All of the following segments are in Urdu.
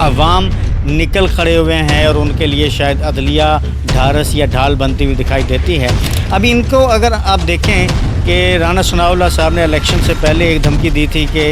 عوام نکل کھڑے ہوئے ہیں اور ان کے لیے شاید عدلیہ ڈھارس یا ڈھال بنتی ہوئی دکھائی دیتی ہے۔ ابھی ان کو اگر آپ دیکھیں کہ رانا ثناء اللہ صاحب نے الیکشن سے پہلے ایک دھمکی دی تھی کہ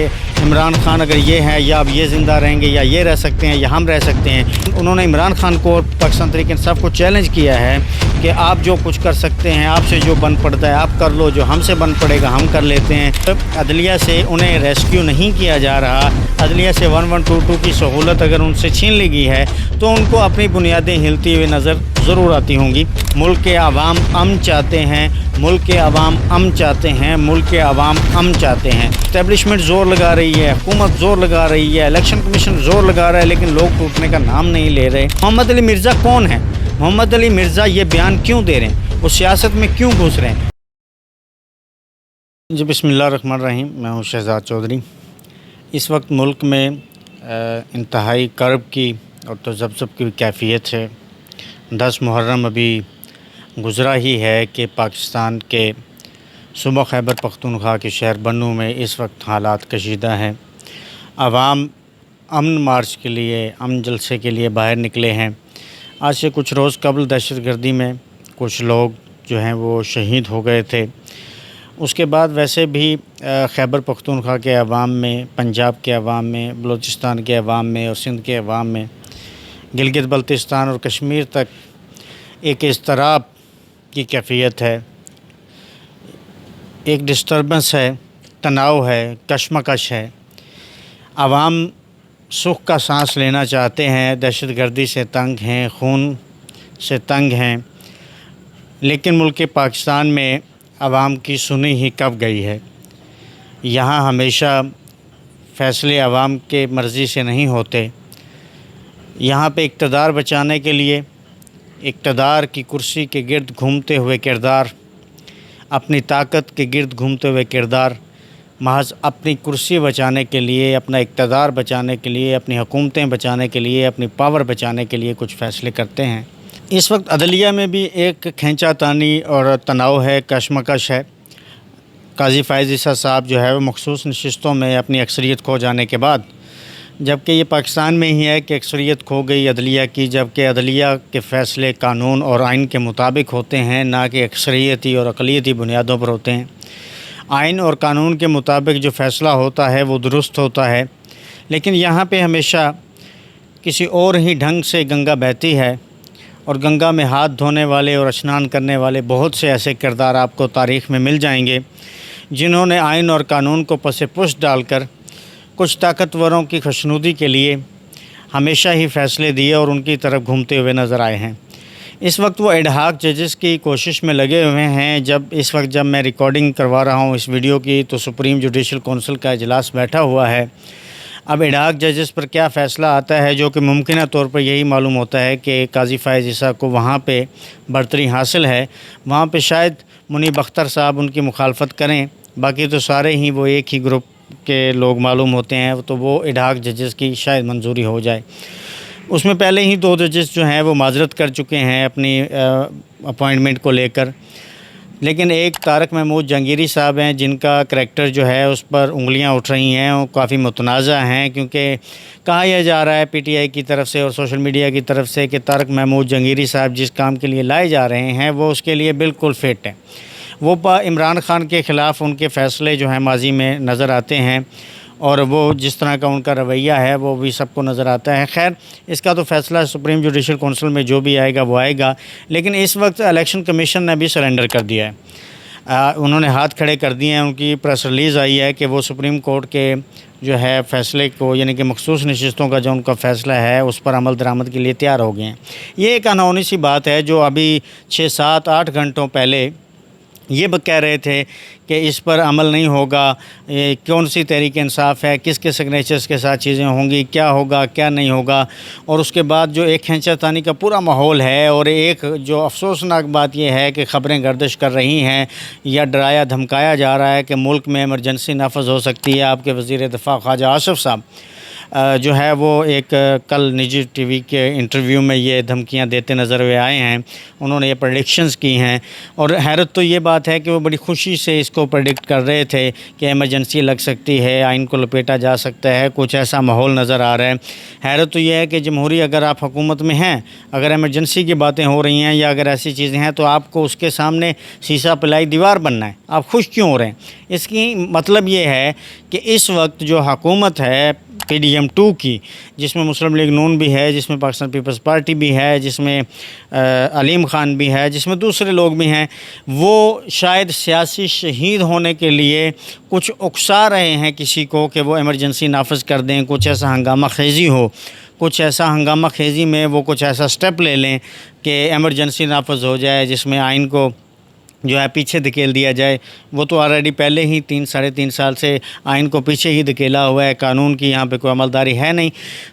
عمران خان اگر یہ ہیں یا اب یہ زندہ رہیں گے یا یہ رہ سکتے ہیں یا ہم رہ سکتے ہیں۔ انہوں نے عمران خان کو اور پاکستان تحریک انصاف کو چیلنج کیا ہے کہ آپ جو کچھ کر سکتے ہیں، آپ سے جو بن پڑتا ہے آپ کر لو، جو ہم سے بن پڑے گا ہم کر لیتے ہیں۔ عدلیہ سے انہیں ریسکیو نہیں کیا جا رہا، عدلیہ سے 1122 کی سہولت اگر ان سے چھین لی گئی ہے تو ان کو اپنی بنیادیں ہلتی ہوئی نظر ضرور آتی ہوں گی۔ ملک کے عوام امن چاہتے ہیں، ملک کے عوام امن چاہتے ہیں، ملک کے عوام امن چاہتے ہیں۔ اسٹیبلشمنٹ زور لگا رہی ہے، حکومت زور لگا رہی ہے، الیکشن کمیشن زور لگا رہا ہے، لیکن لوگ ٹوٹنے کا نام نہیں لے رہے۔ محمد علی مرزا کون ہے؟ محمد علی مرزا یہ بیان کیوں دے رہے ہیں؟ وہ سیاست میں کیوں گھس رہے ہیں؟ جی بسم اللہ الرحمن الرحیم، میں ہوں شہزاد چودھری۔ اس وقت ملک میں انتہائی کرب کی اور تذبذب کی کیفیت ہے۔ 10 محرم ابھی گزرا ہی ہے کہ پاکستان کے صوبہ خیبر پختونخوا کے شہر بنوں میں اس وقت حالات کشیدہ ہیں۔ عوام امن مارچ کے لیے، امن جلسے کے لیے باہر نکلے ہیں۔ آج سے کچھ روز قبل دہشت گردی میں کچھ لوگ جو ہیں وہ شہید ہو گئے تھے۔ اس کے بعد ویسے بھی خیبر پختونخوا کے عوام میں، پنجاب کے عوام میں، بلوچستان کے عوام میں اور سندھ کے عوام میں، گلگت بلتستان اور کشمیر تک ایک اضطراب کی کیفیت ہے، ایک ڈسٹربنس ہے، تناؤ ہے، کشمکش ہے۔ عوام سکھ کا سانس لینا چاہتے ہیں، دہشت گردی سے تنگ ہیں، خون سے تنگ ہیں، لیکن ملک پاکستان میں عوام کی سنی ہی کب گئی ہے۔ یہاں ہمیشہ فیصلے عوام کے مرضی سے نہیں ہوتے۔ یہاں پہ اقتدار بچانے کے لیے اقتدار کی کرسی کے گرد گھومتے ہوئے کردار، اپنی طاقت کے گرد گھومتے ہوئے کردار، محض اپنی کرسی بچانے کے لیے، اپنا اقتدار بچانے کے لیے، اپنی حکومتیں بچانے کے لیے، اپنی پاور بچانے کے لیے کچھ فیصلے کرتے ہیں۔ اس وقت عدلیہ میں بھی ایک کھینچا تانی اور تناؤ ہے، کشمکش ہے۔ قاضی فائز عیسیٰ صاحب جو ہے وہ مخصوص نشستوں میں اپنی اکثریت کھو جانے کے بعد، جبکہ یہ پاکستان میں ہی ہے کہ اکثریت کھو گئی عدلیہ کی، جبکہ عدلیہ کے فیصلے قانون اور آئین کے مطابق ہوتے ہیں، نہ کہ اکثریتی اور اقلیتی بنیادوں پر ہوتے ہیں۔ آئین اور قانون کے مطابق جو فیصلہ ہوتا ہے وہ درست ہوتا ہے، لیکن یہاں پہ ہمیشہ کسی اور ہی ڈھنگ سے گنگا بہتی ہے، اور گنگا میں ہاتھ دھونے والے اور اشنان کرنے والے بہت سے ایسے کردار آپ کو تاریخ میں مل جائیں گے جنہوں نے آئین اور قانون کو پس پشت ڈال کر کچھ طاقتوروں کی خوشنودی کے لیے ہمیشہ ہی فیصلے دیے اور ان کی طرف گھومتے ہوئے نظر آئے ہیں۔ اس وقت وہ ایڈ ہاک ججز کی کوشش میں لگے ہوئے ہیں۔ جب میں ریکارڈنگ کروا رہا ہوں اس ویڈیو کی تو سپریم جوڈیشل کونسل کا اجلاس بیٹھا ہوا ہے۔ اب ایڈ ہاک ججز پر کیا فیصلہ آتا ہے، جو کہ ممکنہ طور پر یہی معلوم ہوتا ہے کہ قاضی فائز عیسیٰ کو وہاں پہ برتری حاصل ہے، وہاں پہ شاید منیب اختر صاحب ان کی مخالفت کریں، باقی تو سارے ہی وہ ایک ہی گروپ کے لوگ معلوم ہوتے ہیں، تو وہ ایڈ ہاک ججز کی شاید منظوری ہو جائے۔ اس میں پہلے ہی 2 ججز جو ہیں وہ معذرت کر چکے ہیں اپنی اپوائنٹمنٹ کو لے کر، لیکن ایک طارق محمود جہانگیری صاحب ہیں جن کا کریکٹر جو ہے اس پر انگلیاں اٹھ رہی ہیں، وہ کافی متنازع ہیں، کیونکہ کہا یہ جا رہا ہے پی ٹی آئی کی طرف سے اور سوشل میڈیا کی طرف سے کہ طارق محمود جہانگیری صاحب جس کام کے لیے لائے جا رہے ہیں وہ اس کے لیے بالکل فٹ ہیں۔ وہ عمران خان کے خلاف ان کے فیصلے جو ہیں ماضی میں نظر آتے ہیں، اور وہ جس طرح کا ان کا رویہ ہے وہ بھی سب کو نظر آتا ہے۔ خیر، اس کا تو فیصلہ سپریم جوڈیشل کونسل میں جو بھی آئے گا وہ آئے گا، لیکن اس وقت الیکشن کمیشن نے بھی سرنڈر کر دیا ہے، انہوں نے ہاتھ کھڑے کر دیے ہیں۔ ان کی پریس ریلیز آئی ہے کہ وہ سپریم کورٹ کے جو ہے فیصلے کو، یعنی کہ مخصوص نشستوں کا جو ان کا فیصلہ ہے اس پر عمل درآمد کے لیے تیار ہو گئے ہیں۔ یہ ایک انہونی سی بات ہے جو ابھی 6، 7، 8 گھنٹوں پہلے یہ کہہ رہے تھے کہ اس پر عمل نہیں ہوگا، کون سی تحریک انصاف ہے، کس کے سگنیچرز کے ساتھ چیزیں ہوں گی، کیا ہوگا کیا نہیں ہوگا، اور اس کے بعد جو ایک کھینچا تانی کا پورا ماحول ہے، اور ایک جو افسوسناک بات یہ ہے کہ خبریں گردش کر رہی ہیں یا ڈرایا دھمکایا جا رہا ہے کہ ملک میں ایمرجنسی نافذ ہو سکتی ہے۔ آپ کے وزیر دفاع خواجہ آصف صاحب جو ہے وہ ایک کل نجی ٹی وی کے انٹرویو میں یہ دھمکیاں دیتے نظر ہوئے آئے ہیں. انہوں نے یہ پریڈکشنز کی ہیں اور حیرت تو یہ بات ہے کہ وہ بڑی خوشی سے اس کو پریڈکٹ کر رہے تھے کہ ایمرجنسی لگ سکتی ہے, آئین کو لپیٹا جا سکتا ہے, کچھ ایسا ماحول نظر آ رہا ہے. حیرت تو یہ ہے کہ جمہوری اگر آپ حکومت میں ہیں, اگر ایمرجنسی کی باتیں ہو رہی ہیں یا اگر ایسی چیزیں ہیں تو آپ کو اس کے سامنے سیسا پلائی دیوار بننا ہے. آپ خوش کیوں ہو رہے ہیں؟ اس کی مطلب یہ ہے کہ اس وقت جو حکومت ہے PDM-2 کی, جس میں مسلم لیگ نون بھی ہے, جس میں پاکستان پیپلز پارٹی بھی ہے, جس میں علیم خان بھی ہے, جس میں دوسرے لوگ بھی ہیں, وہ شاید سیاسی شہید ہونے کے لیے کچھ اکسا رہے ہیں کسی کو کہ وہ ایمرجنسی نافذ کر دیں, کچھ ایسا ہنگامہ خیزی ہو, کچھ ایسا ہنگامہ خیزی میں وہ کچھ ایسا سٹیپ لے لیں کہ ایمرجنسی نافذ ہو جائے, جس میں آئین کو جو ہے پیچھے دھکیل دیا جائے. وہ تو آلریڈی پہلے ہی 3-3.5 سال سے آئین کو پیچھے ہی دھکیلا ہوا ہے, قانون کی یہاں پہ کوئی عملداری ہے نہیں.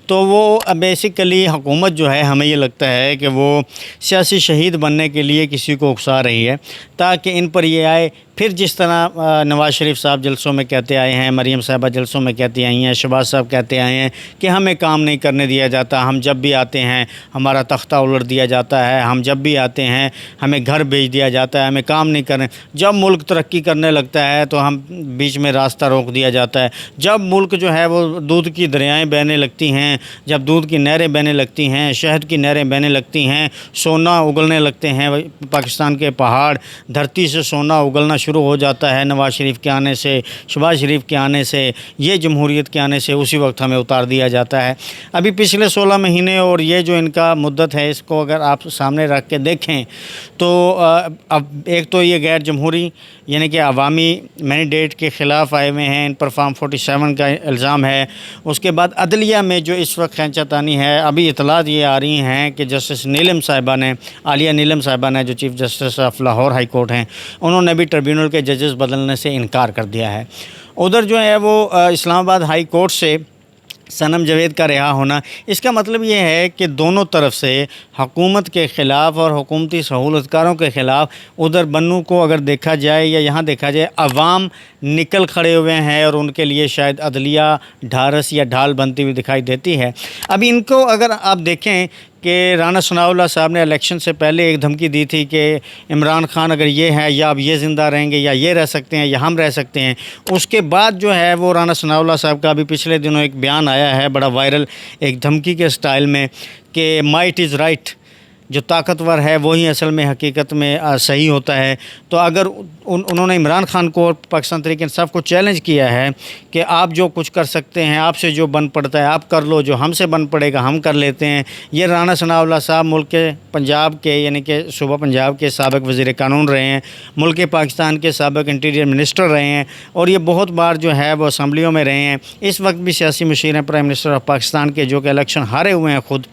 تو وہ بیسیکلی حکومت جو ہے, ہمیں یہ لگتا ہے کہ وہ سیاسی شہید بننے کے لیے کسی کو اکسا رہی ہے تاکہ ان پر یہ آئے. پھر جس طرح نواز شریف صاحب جلسوں میں کہتے آئے ہیں, مریم صاحبہ جلسوں میں کہتی آئی ہیں, شہباز صاحب کہتے آئے ہیں کہ ہمیں کام نہیں کرنے دیا جاتا, ہم جب بھی آتے ہیں ہمارا تختہ الٹ دیا جاتا ہے, ہم جب بھی آتے ہیں ہمیں گھر بھیج دیا جاتا ہے, ہمیں کام نہیں کرنے. جب ملک ترقی کرنے لگتا ہے تو ہم بیچ میں راستہ روک دیا جاتا ہے. جب ملک جو ہے وہ دودھ کی دریائیں بہنے لگتی ہیں, جب دودھ کی نہریں بہنے لگتی ہیں, شہد کی نہریں بہنے لگتی ہیں, سونا اگلنے لگتے ہیں پاکستان کے پہاڑ, دھرتی سے سونا اگلنا شروع ہو جاتا ہے نواز شریف کے آنے سے, شہباز شریف کے آنے سے, یہ جمہوریت کے آنے سے, اسی وقت ہمیں اتار دیا جاتا ہے. ابھی پچھلے 16 مہینے اور یہ جو ان کا مدت ہے, اس کو اگر آپ سامنے رکھ کے دیکھیں تو اب ایک تو یہ غیر جمہوری یعنی کہ عوامی مینڈیٹ کے خلاف آئے ہوئے ہیں, ان پر فارم 47 کا الزام ہے. اس کے بعد عدلیہ میں جو اس وقت کھینچا تانی ہے, ابھی اطلاعات یہ آ رہی ہیں کہ جسٹس نیلم صاحبہ نے, عالیہ نیلم صاحبہ نے, جو chief justice of Lahore high court ہیں, انہوں نے بھی ٹریبیونل کے ججز بدلنے سے انکار کر دیا ہے. ادھر جو ہے وہ اسلام آباد ہائی کورٹ سے صنم جاوید کا رہا ہونا, اس کا مطلب یہ ہے کہ دونوں طرف سے حکومت کے خلاف اور حکومتی سہولتکاروں کے خلاف ادھر بنو کو اگر دیکھا جائے یا یہاں دیکھا جائے, عوام نکل کھڑے ہوئے ہیں اور ان کے لیے شاید عدلیہ ڈھارس یا ڈھال بنتی ہوئی دکھائی دیتی ہے. ابھی ان کو اگر آپ دیکھیں کہ رانا ثناء اللہ صاحب نے الیکشن سے پہلے ایک دھمکی دی تھی کہ عمران خان اگر یہ ہے یا اب یہ زندہ رہیں گے یا یہ رہ سکتے ہیں یا ہم رہ سکتے ہیں. اس کے بعد جو ہے وہ رانا ثناء اللہ صاحب کا ابھی پچھلے دنوں ایک بیان آیا ہے بڑا وائرل, ایک دھمکی کے سٹائل میں, کہ مائٹ از رائٹ, جو طاقتور ہے وہی اصل میں حقیقت میں صحیح ہوتا ہے. تو اگر انہوں نے عمران خان کو اور پاکستان تحریک انصاف کو چیلنج کیا ہے کہ آپ جو کچھ کر سکتے ہیں, آپ سے جو بن پڑتا ہے آپ کر لو, جو ہم سے بن پڑے گا ہم کر لیتے ہیں. یہ رانا ثناء اللہ صاحب ملک کے پنجاب کے یعنی کہ صوبہ پنجاب کے سابق وزیر قانون رہے ہیں, ملک پاکستان کے سابق انٹیریئر منسٹر رہے ہیں, اور یہ بہت بار جو ہے وہ اسمبلیوں میں رہے ہیں. اس وقت بھی سیاسی مشیر ہیں پرائم منسٹر آف پاکستان کے, جو کہ الیکشن ہارے ہوئے ہیں خود.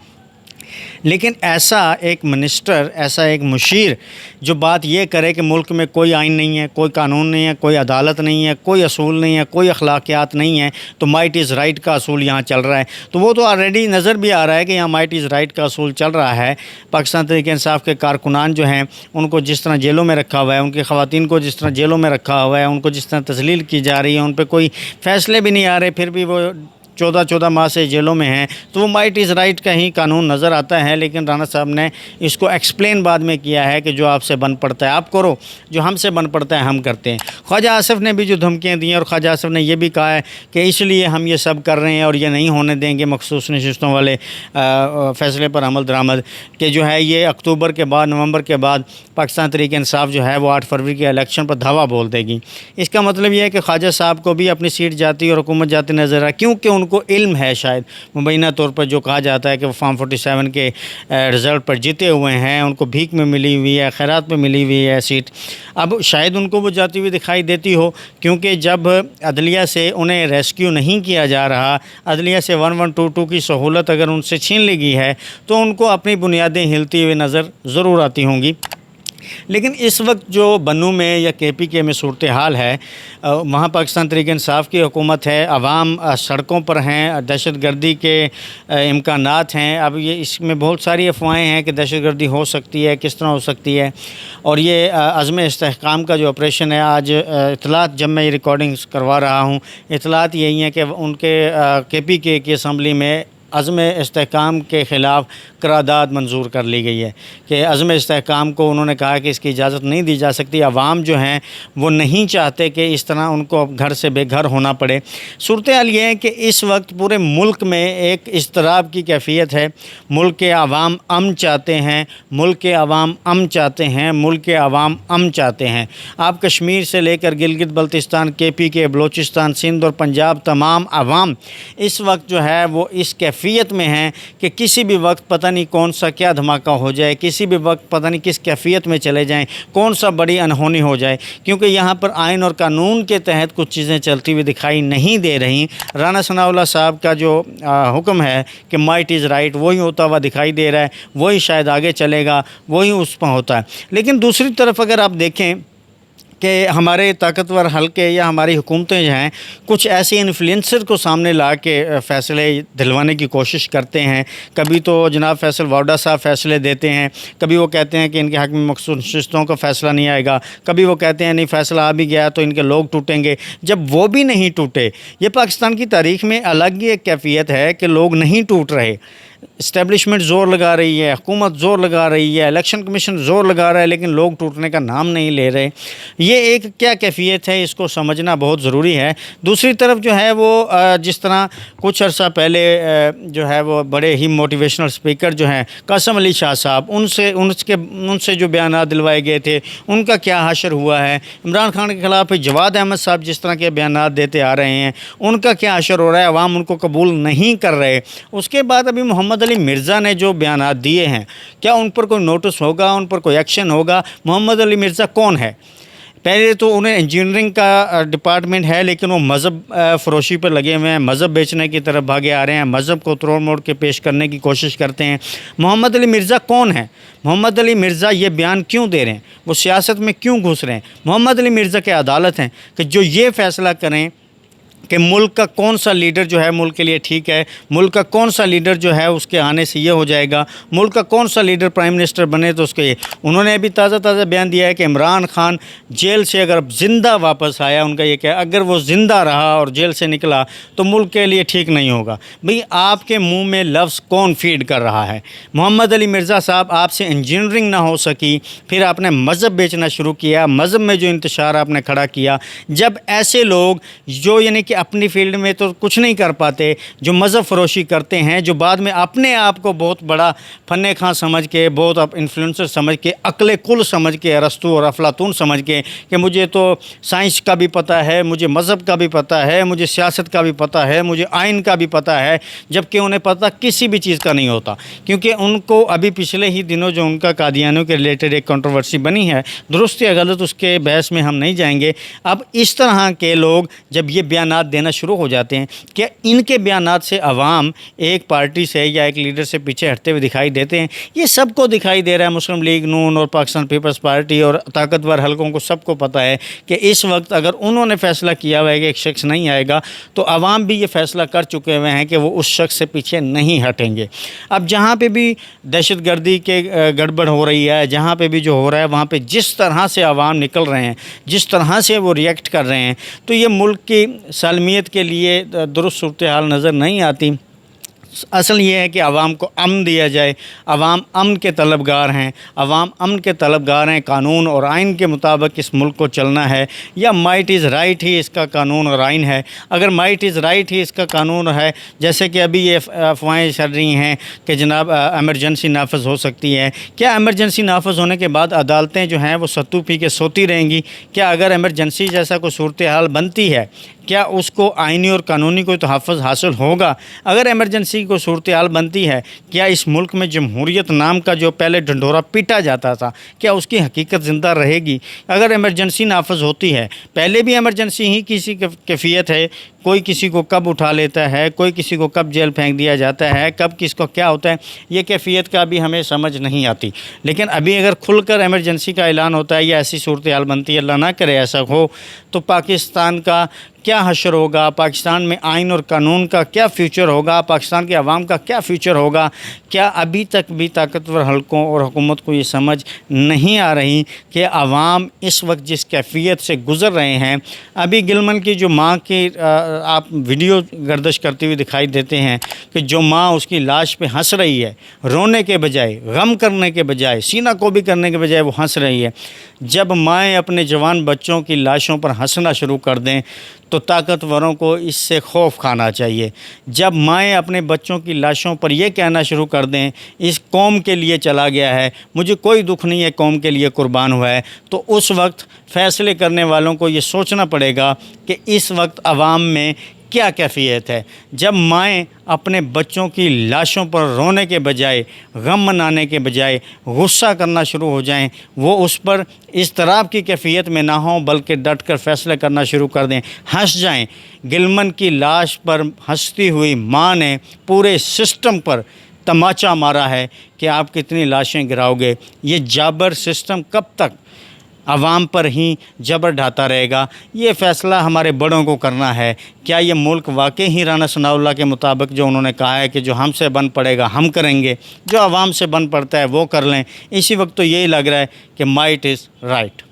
لیکن ایسا ایک منسٹر, ایسا ایک مشیر جو بات یہ کرے کہ ملک میں کوئی آئین نہیں ہے, کوئی قانون نہیں ہے, کوئی عدالت نہیں ہے, کوئی اصول نہیں ہے, کوئی اخلاقیات نہیں ہے, تو مائٹ از رائٹ کا اصول یہاں چل رہا ہے. تو وہ تو آلریڈی نظر بھی آ رہا ہے کہ یہاں مائٹ از رائٹ کا اصول چل رہا ہے. پاکستان تحریک انصاف کے کارکنان جو ہیں ان کو جس طرح جیلوں میں رکھا ہوا ہے, ان کی خواتین کو جس طرح جیلوں میں رکھا ہوا ہے, ان کو جس طرح تذلیل کی جا رہی ہے, ان پہ کوئی فیصلے بھی نہیں آ رہے, پھر بھی وہ 14 ماہ سے جیلوں میں ہیں. تو وہ مائٹ از رائٹ کا ہی قانون نظر آتا ہے. لیکن رانا صاحب نے اس کو ایکسپلین بعد میں کیا ہے کہ جو آپ سے بن پڑتا ہے آپ کرو, جو ہم سے بن پڑتا ہے ہم کرتے ہیں. خواجہ آصف نے بھی جو دھمکیاں دی ہیں, اور خواجہ آصف نے یہ بھی کہا ہے کہ اس لیے ہم یہ سب کر رہے ہیں اور یہ نہیں ہونے دیں گے مخصوص نشستوں والے فیصلے پر عمل درآمد, کہ جو ہے یہ اکتوبر کے بعد, نومبر کے بعد پاکستان تحریک انصاف جو ہے وہ 8 فروری کے الیکشن پر دھاوا بول دے گی. اس کا مطلب یہ ہے کہ خواجہ صاحب کو بھی اپنی سیٹ جاتی اور حکومت جاتی نظر آئے, کیونکہ ان کو علم ہے شاید مبینہ طور پر جو کہا جاتا ہے کہ وہ فارم 47 کے رزلٹ پر جیتے ہوئے ہیں, ان کو بھیک میں ملی ہوئی ہے, خیرات میں ملی ہوئی ہے سیٹ. اب شاید ان کو وہ جاتی ہوئی دکھائی دیتی ہو, کیونکہ جب عدلیہ سے انہیں ریسکیو نہیں کیا جا رہا, عدلیہ سے 1122 کی سہولت اگر ان سے چھین لی گئی ہے, تو ان کو اپنی بنیادیں ہلتی ہوئی نظر ضرور آتی ہوں گی. لیکن اس وقت جو بنو میں یا کے پی کے میں صورتحال ہے، وہاں پاکستان تحریک انصاف کی حکومت ہے، عوام سڑکوں پر ہیں، دہشت گردی کے امکانات ہیں۔ اب یہ اس میں بہت ساری افواہیں ہیں کہ دہشت گردی ہو سکتی ہے، کس طرح ہو سکتی ہے، اور یہ عزم استحکام کا جو آپریشن ہے، آج اطلاعات جب میں یہ ریکارڈنگز کروا رہا ہوں، اطلاعات یہی ہیں کہ ان کے پی کے کی اسمبلی میں عزم استحکام کے خلاف قرارداد منظور کر لی گئی ہے کہ عزم استحکام کو انہوں نے کہا کہ اس کی اجازت نہیں دی جا سکتی۔ عوام جو ہیں وہ نہیں چاہتے کہ اس طرح ان کو گھر سے بے گھر ہونا پڑے۔ صورتحال یہ ہے کہ اس وقت پورے ملک میں ایک اضطراب کی کیفیت ہے۔ ملک کے عوام امن چاہتے ہیں، ملک کے عوام امن چاہتے ہیں، ملک کے عوام امن چاہتے ہیں۔ آپ کشمیر سے لے کر گلگت بلتستان، کے پی کے، بلوچستان، سندھ اور پنجاب، تمام عوام اس وقت جو ہے وہ اس کیفیت میں ہیں کہ کسی بھی وقت پتہ نہیں کون سا کیا دھماکہ ہو جائے، کسی بھی وقت پتہ نہیں کس کیفیت میں چلے جائیں، کون سا بڑی انہونی ہو جائے، کیونکہ یہاں پر آئین اور قانون کے تحت کچھ چیزیں چلتی ہوئی دکھائی نہیں دے رہی۔ رانا ثناء اللہ صاحب کا جو حکم ہے کہ مائٹ از رائٹ، وہی ہوتا ہوا دکھائی دے رہا ہے، وہی شاید آگے چلے گا، وہی اس پہ ہوتا ہے۔ لیکن دوسری طرف اگر آپ دیکھیں کہ ہمارے طاقتور حلقے یا ہماری حکومتیں جو ہیں کچھ ایسے انفلوئنسر کو سامنے لا کے فیصلے دلوانے کی کوشش کرتے ہیں۔ کبھی تو جناب فیصل واوڈا صاحب فیصلے دیتے ہیں، کبھی وہ کہتے ہیں کہ ان کے حق میں مخصوص نشستوں کا فیصلہ نہیں آئے گا، کبھی وہ کہتے ہیں نہیں فیصلہ آ بھی گیا تو ان کے لوگ ٹوٹیں گے۔ جب وہ بھی نہیں ٹوٹے، یہ پاکستان کی تاریخ میں الگ ہی ایک کیفیت ہے کہ لوگ نہیں ٹوٹ رہے۔ اسٹیبلشمنٹ زور لگا رہی ہے، حکومت زور لگا رہی ہے، الیکشن کمیشن زور لگا رہا ہے، لیکن لوگ ٹوٹنے کا نام نہیں لے رہے۔ یہ ایک کیا کیفیت ہے، اس کو سمجھنا بہت ضروری ہے۔ دوسری طرف جو ہے وہ جس طرح کچھ عرصہ پہلے جو ہے وہ بڑے ہی موٹیویشنل اسپیکر جو ہیں قاسم علی شاہ صاحب، ان سے جو بیانات دلوائے گئے تھے ان کا کیا حشر ہوا ہے۔ عمران خان کے خلاف جواد احمد صاحب جس طرح کے بیانات دیتے آ رہے ہیں ان کا کیا حشر ہو رہا ہے، عوام ان کو قبول نہیں کر رہے۔ اس کے بعد ابھی محمد علی مرزا نے جو بیانات دیے ہیں، کیا ان پر کوئی نوٹس ہوگا، ان پر کوئی ایکشن ہوگا؟ محمد علی مرزا کون ہے؟ پہلے تو انہیں انجینئرنگ کا ڈپارٹمنٹ ہے، لیکن وہ مذہب فروشی پر لگے ہوئے ہیں، مذہب بیچنے کی طرف بھاگے آ رہے ہیں، مذہب کو توڑ موڑ کے پیش کرنے کی کوشش کرتے ہیں۔ محمد علی مرزا کون ہے؟ محمد علی مرزا یہ بیان کیوں دے رہے ہیں؟ وہ سیاست میں کیوں گھس رہے ہیں؟ محمد علی مرزا کے عدالت ہیں کہ جو یہ فیصلہ کریں کہ ملک کا کون سا لیڈر جو ہے ملک کے لیے ٹھیک ہے، ملک کا کون سا لیڈر جو ہے اس کے آنے سے یہ ہو جائے گا، ملک کا کون سا لیڈر پرائم منسٹر بنے تو اس کے انہوں نے ابھی تازہ بیان دیا ہے کہ عمران خان جیل سے اگر زندہ واپس آیا، ان کا یہ کہ اگر وہ زندہ رہا اور جیل سے نکلا تو ملک کے لیے ٹھیک نہیں ہوگا۔ بھئی آپ کے منہ میں لفظ کون فیڈ کر رہا ہے؟ محمد علی مرزا صاحب، آپ سے انجینئرنگ نہ ہو سکی، پھر آپ نے مذہب بیچنا شروع کیا، مذہب میں جو انتشار آپ نے کھڑا کیا۔ جب ایسے لوگ جو یعنی کہ اپنی فیلڈ میں تو کچھ نہیں کر پاتے، جو مذہب فروشی کرتے ہیں، جو بعد میں اپنے آپ کو بہت بڑا فن خاں سمجھ کے، بہت انفلوئنسر سمجھ کے، عقل کل سمجھ کے، ارسطو اور افلاطون سمجھ کے کہ مجھے تو سائنس کا بھی پتہ ہے، مجھے مذہب کا بھی پتہ ہے، مجھے سیاست کا بھی پتہ ہے، مجھے آئین کا بھی پتہ ہے، جبکہ انہیں پتہ کسی بھی چیز کا نہیں ہوتا۔ کیونکہ ان کو ابھی پچھلے ہی دنوں جو ان کا قادیانیوں کے ریلیٹڈ ایک کنٹروورسی بنی ہے، درست یا غلط اس کے بحث میں ہم نہیں جائیں گے۔ اب اس طرح کے لوگ جب یہ بیانات دینا شروع ہو جاتے ہیں کہ ان کے بیانات سے عوام ایک پارٹی سے یا ایک لیڈر سے پیچھے ہٹتے ہوئے دکھائی دیتے ہیں۔ یہ سب کو دکھائی دے رہا ہے، مسلم لیگ نون اور پاکستان پیپلز پارٹی اور طاقتور حلقوں کو سب کو پتہ ہے کہ اس وقت اگر انہوں نے فیصلہ کیا ہوا ہے کہ ایک شخص نہیں آئے گا تو عوام بھی یہ فیصلہ کر چکے ہوئے ہیں کہ وہ اس شخص سے پیچھے نہیں ہٹیں گے۔ اب جہاں پہ بھی دہشت گردی کے گڑبڑ ہو رہی ہے، جہاں پہ بھی جو ہو رہا ہے، وہاں پہ جس طرح سے عوام نکل رہے ہیں، جس طرح سے وہ ریئیکٹ کر رہے ہیں، تو یہ ملک کی سالمیت کے لیے درست صورتحال نظر نہیں آتی۔ اصل یہ ہے کہ عوام کو امن دیا جائے۔ عوام امن کے طلبگار ہیں، عوام امن کے طلبگار ہیں۔ قانون اور آئین کے مطابق اس ملک کو چلنا ہے، یا مائٹ از رائٹ ہی اس کا قانون اور آئین ہے۔ اگر مائٹ از رائٹ ہی اس کا قانون ہے، جیسے کہ ابھی یہ افواہیں چل رہی ہیں کہ جناب ایمرجنسی نافذ ہو سکتی ہے، کیا ایمرجنسی نافذ ہونے کے بعد عدالتیں جو ہیں وہ ستو پی کے سوتی رہیں گی؟ کیا اگر ایمرجنسی جیسا کوئی صورتحال بنتی ہے، کیا اس کو آئینی اور قانونی کوئی تحفظ حاصل ہوگا؟ اگر ایمرجنسی کو صورتحال بنتی ہے، کیا اس ملک میں جمہوریت نام کا جو پہلے ڈنڈورا پیٹا جاتا تھا، کیا اس کی حقیقت زندہ رہے گی؟ اگر ایمرجنسی نافذ ہوتی ہے، پہلے بھی ایمرجنسی ہی کسی کیفیت ہے کوئی کسی کو کب اٹھا لیتا ہے، کوئی کسی کو کب جیل پھینک دیا جاتا ہے، کب کس کو کیا ہوتا ہے، یہ کیفیت کا بھی ہمیں سمجھ نہیں آتی۔ لیکن ابھی اگر کھل کر ایمرجنسی کا اعلان ہوتا ہے یا ایسی صورتحال بنتی ہے، اللہ نہ کرے ایسا ہو، تو پاکستان کا کیا حشر ہوگا، پاکستان میں آئین اور قانون کا کیا فیوچر ہوگا، پاکستان کے عوام کا کیا فیوچر ہوگا؟ کیا ابھی تک بھی طاقتور حلقوں اور حکومت کو یہ سمجھ نہیں آ رہی کہ عوام اس وقت جس کیفیت سے گزر رہے ہیں؟ ابھی گلمن کی جو ماں کی آپ ویڈیو گردش کرتی ہوئی دکھائی دیتے ہیں کہ جو ماں اس کی لاش پہ ہنس رہی ہے، رونے کے بجائے، غم کرنے کے بجائے، سینہ کوبی کرنے کے بجائے وہ ہنس رہی ہے۔ جب مائیں اپنے جوان بچوں کی لاشوں پر ہنسنا شروع کر دیں تو طاقتوروں کو اس سے خوف کھانا چاہیے۔ جب مائیں اپنے بچوں کی لاشوں پر یہ کہنا شروع کر دیں اس قوم کے لیے چلا گیا ہے، مجھے کوئی دکھ نہیں ہے، قوم کے لیے قربان ہوا ہے، تو اس وقت فیصلے کرنے والوں کو یہ سوچنا پڑے گا کہ اس وقت عوام میں کیا کیفیت ہے۔ جب مائیں اپنے بچوں کی لاشوں پر رونے کے بجائے، غم منانے کے بجائے غصہ کرنا شروع ہو جائیں، وہ اس پر اضطراب کی کیفیت میں نہ ہوں بلکہ ڈٹ کر فیصلہ کرنا شروع کر دیں، ہنس جائیں۔ گلمن کی لاش پر ہنستی ہوئی ماں نے پورے سسٹم پر تماچا مارا ہے کہ آپ کتنی لاشیں گراؤ گے۔ یہ جابر سسٹم کب تک عوام پر ہی جبر ڈھاتا رہے گا؟ یہ فیصلہ ہمارے بڑوں کو کرنا ہے۔ کیا یہ ملک واقعی ہی رانا ثناء اللہ کے مطابق جو انہوں نے کہا ہے کہ جو ہم سے بن پڑے گا ہم کریں گے، جو عوام سے بن پڑتا ہے وہ کر لیں؟ اسی وقت تو یہی لگ رہا ہے کہ مائٹ از رائٹ۔